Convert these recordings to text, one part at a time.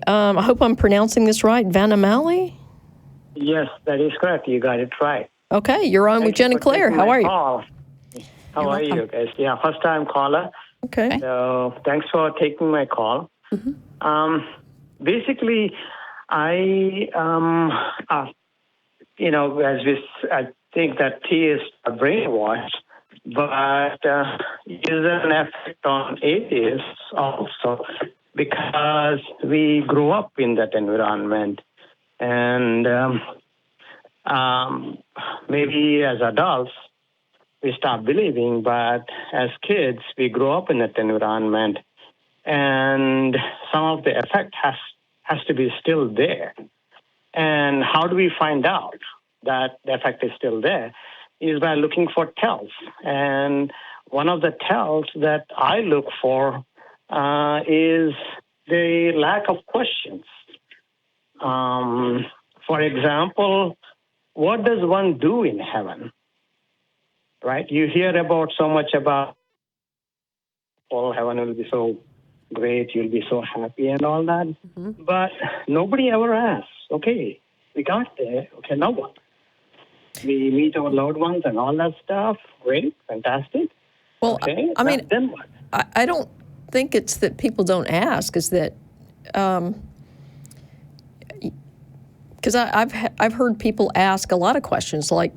I hope I'm pronouncing this right. Vanamali? Yes, that is correct. You got it right. Okay, you're on with Jen and Claire. How are you? How are you guys? Yeah, first time caller. Okay. So thanks for taking my call. Mm-hmm. Basically, I I think that theists are brainwashed, but it is an effect on atheists also because we grew up in that environment, and maybe as adults we stop believing, but as kids we grow up in that environment, and some of the effect has to be still there. And how do we find out that the effect is still there? Is by looking for tells. And one of the tells that I look for is the lack of questions. For example, what does one do in heaven? Right? You hear about so much about, oh, heaven will be so great, you'll be so happy and all that. Mm-hmm. But nobody ever asks, okay, we got there, okay, now what? We meet our loved ones and all that stuff. Great, fantastic. Well, okay, I mean, then what? I don't think it's that people don't ask, is that, because I've heard people ask a lot of questions, like,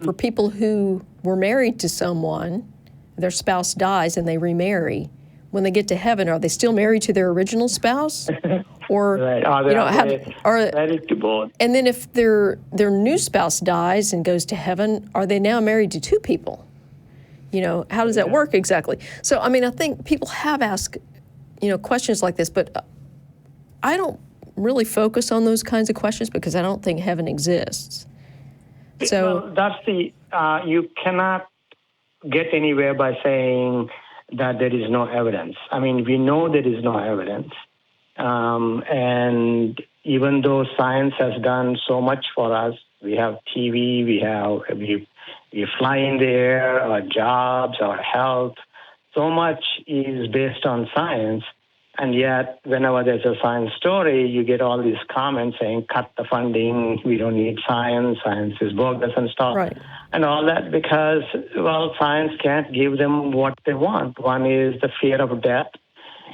for people who were married to someone, their spouse dies and they remarry. When they get to heaven, are they still married to their original spouse, or right. Married to both? And then if their new spouse dies and goes to heaven, are they now married to two people? How does that work exactly? So I mean, I think people have asked, questions like this, but I don't really focus on those kinds of questions because I don't think heaven exists. So well, that's you cannot get anywhere by saying that there is no evidence. I mean, we know there is no evidence. And even though science has done so much for us, we have TV, we fly in the air, our jobs, our health, so much is based on science. And yet, whenever there's a science story, you get all these comments saying, cut the funding, we don't need science is bogus and stuff. Right. And all that because, well, science can't give them what they want. One is the fear of death.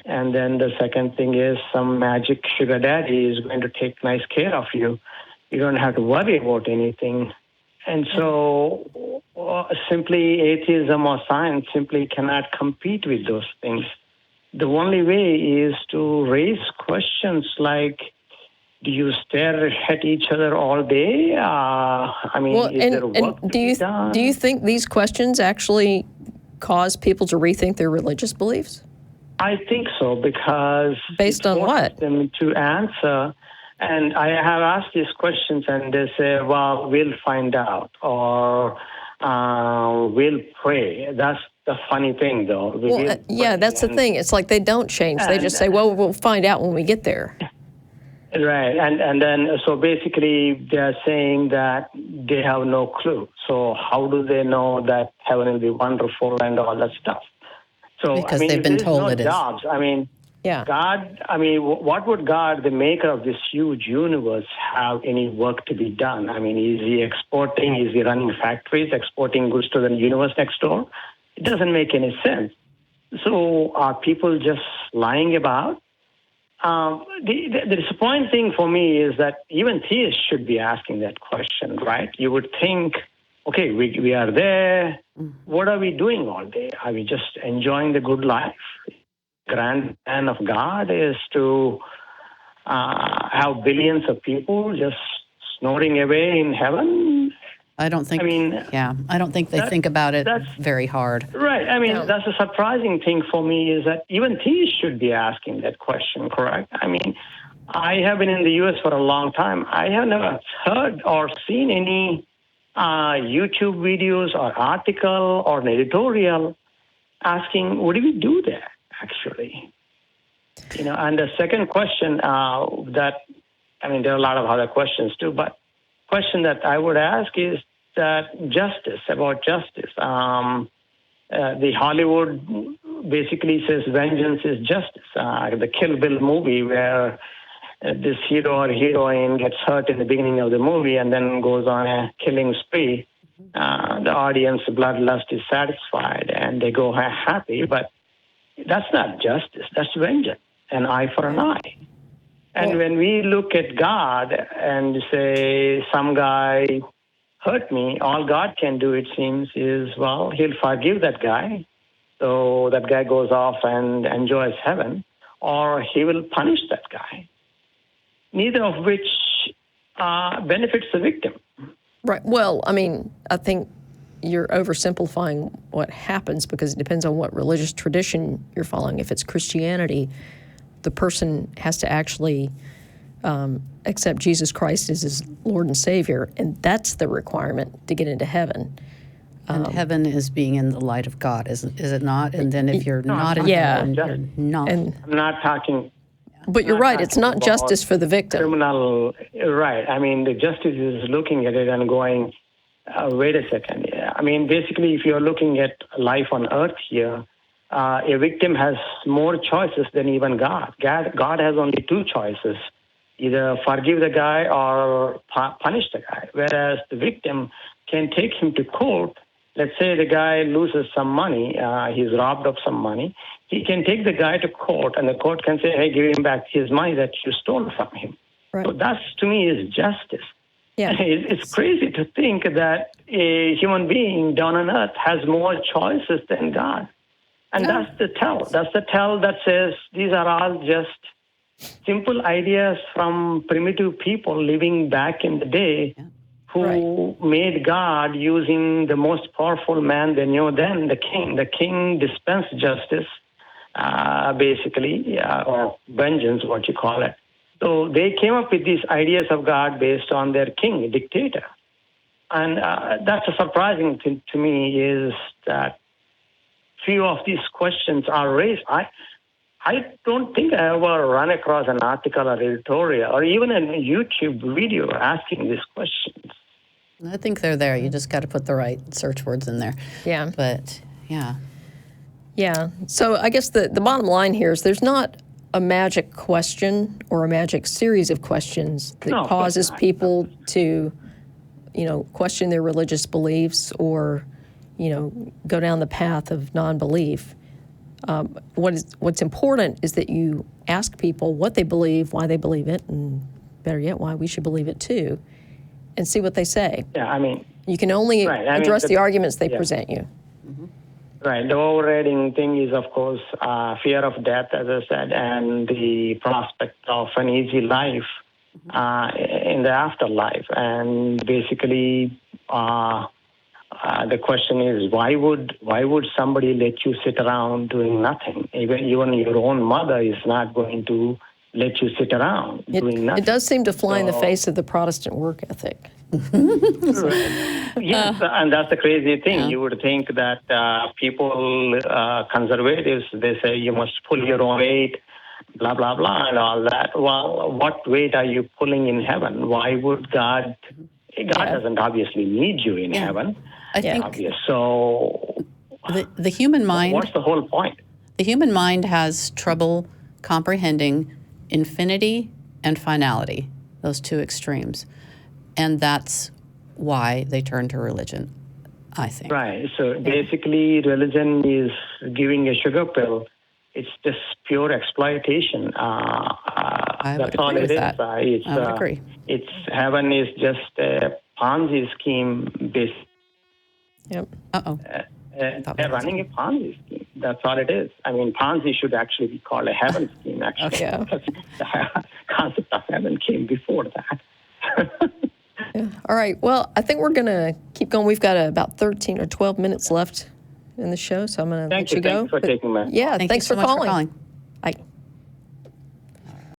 And then the second thing is some magic sugar daddy is going to take nice care of you. You don't have to worry about anything. And so simply atheism or science simply cannot compete with those things. The only way is to raise questions like, do you stare at each other all day? Is there work to be done? Do you think these questions actually cause people to rethink their religious beliefs? I think so, because based on what? Them to answer, and I have asked these questions, and they say, "Well, we'll find out," or "We'll pray." That's the funny thing, though. That's the thing. It's like they don't change. They just say, "Well, we'll find out when we get there." Right, and then so basically they're saying that they have no clue. So how do they know that heaven will be wonderful and all that stuff? So because they've been told it is. Jobs. God. What would God, the maker of this huge universe, have any work to be done? Is he exporting? Is he running factories, exporting goods to the universe next door? It doesn't make any sense. So are people just lying about? The disappointing thing for me is that even theists should be asking that question, right? You would think, okay, we are there. What are we doing all day? Are we just enjoying the good life? Grand plan of God is to have billions of people just snoring away in heaven. I don't think. I don't think they think about it very hard. Right. That's a surprising thing for me is that even theists should be asking that question. Correct. I have been in the U.S. for a long time. I have never heard or seen any YouTube videos or article or an editorial asking, what do we do there, actually? And the second question there are a lot of other questions too, but question that I would ask is that about justice. The Hollywood basically says vengeance is justice. The Kill Bill movie where this hero or heroine gets hurt in the beginning of the movie and then goes on a killing spree. The audience bloodlust is satisfied and they go happy, but that's not justice. That's vengeance, an eye for an eye. And when we look at God and say some guy hurt me, all God can do, it seems, is, well, he'll forgive that guy. So that guy goes off and enjoys heaven, or he will punish that guy. Neither of which benefits the victim. Right. Well, I mean, I think you're oversimplifying what happens because it depends on what religious tradition you're following. If it's Christianity, the person has to actually accept Jesus Christ as his Lord and Savior, and that's the requirement to get into heaven. And heaven is being in the light of God, is it not? And then if you're not in heaven, you're not. I'm not talking... But you're right, it's not justice for the victim. Criminal, right. I mean, the justice is looking at it and going, wait a second. I mean, basically, if you're looking at life on earth here, a victim has more choices than even God. God has only two choices, either forgive the guy or punish the guy, whereas the victim can take him to court. Let's say the guy loses some money, he's robbed of some money. He can take the guy to court, and the court can say, hey, give him back his money that you stole from him. Right. So that, to me, is justice. Yeah. It's crazy to think that a human being down on earth has more choices than God. And that's the tell. That's the tell that says these are all just simple ideas from primitive people living back in the day who made God using the most powerful man they knew then, the king. The king dispensed justice, basically, or vengeance, what you call it. So they came up with these ideas of God based on their king, a dictator. And that's a surprising thing to me is that few of these questions are raised. I don't think I ever run across an article or editorial or even a YouTube video asking these questions. I think they're there. You just got to put the right search words in there. Yeah. But, yeah. Yeah. So I guess the bottom line here is there's not a magic question or a magic series of questions that causes people to, question their religious beliefs or, go down the path of non-belief. What's important is that you ask people what they believe, why they believe it, and better yet, why we should believe it too, and see what they say. Yeah, I mean... You can only address the arguments they present you. Right. The overriding thing is, of course, fear of death, as I said, and the prospect of an easy life in the afterlife. And basically, the question is, why would somebody let you sit around doing nothing? Even your own mother is not going to let you sit around doing nothing. It does seem to fly in the face of the Protestant work ethic. Yes, and that's the crazy thing. Yeah. You would think that people, conservatives, they say you must pull your own weight, blah, blah, blah, and all that. Well, what weight are you pulling in heaven? Why would God doesn't obviously need you in heaven. I think so. The human mind... What's the whole point? The human mind has trouble comprehending infinity and finality, those two extremes. And that's why they turn to religion, I think. Right. So basically, religion is giving a sugar pill. It's just pure exploitation. That's all it is. I would agree. It's heaven is just a Ponzi scheme based. Yep. They're running a Ponzi scheme. That's all it is. I mean, Ponzi should actually be called a heaven scheme, actually. Okay. Because the concept of heaven came before that. Yeah. All right. Well, I think we're going to keep going. We've got about 13 or 12 minutes left in the show, so I'm going to let you go. Thanks for taking my... Yeah, thanks for calling.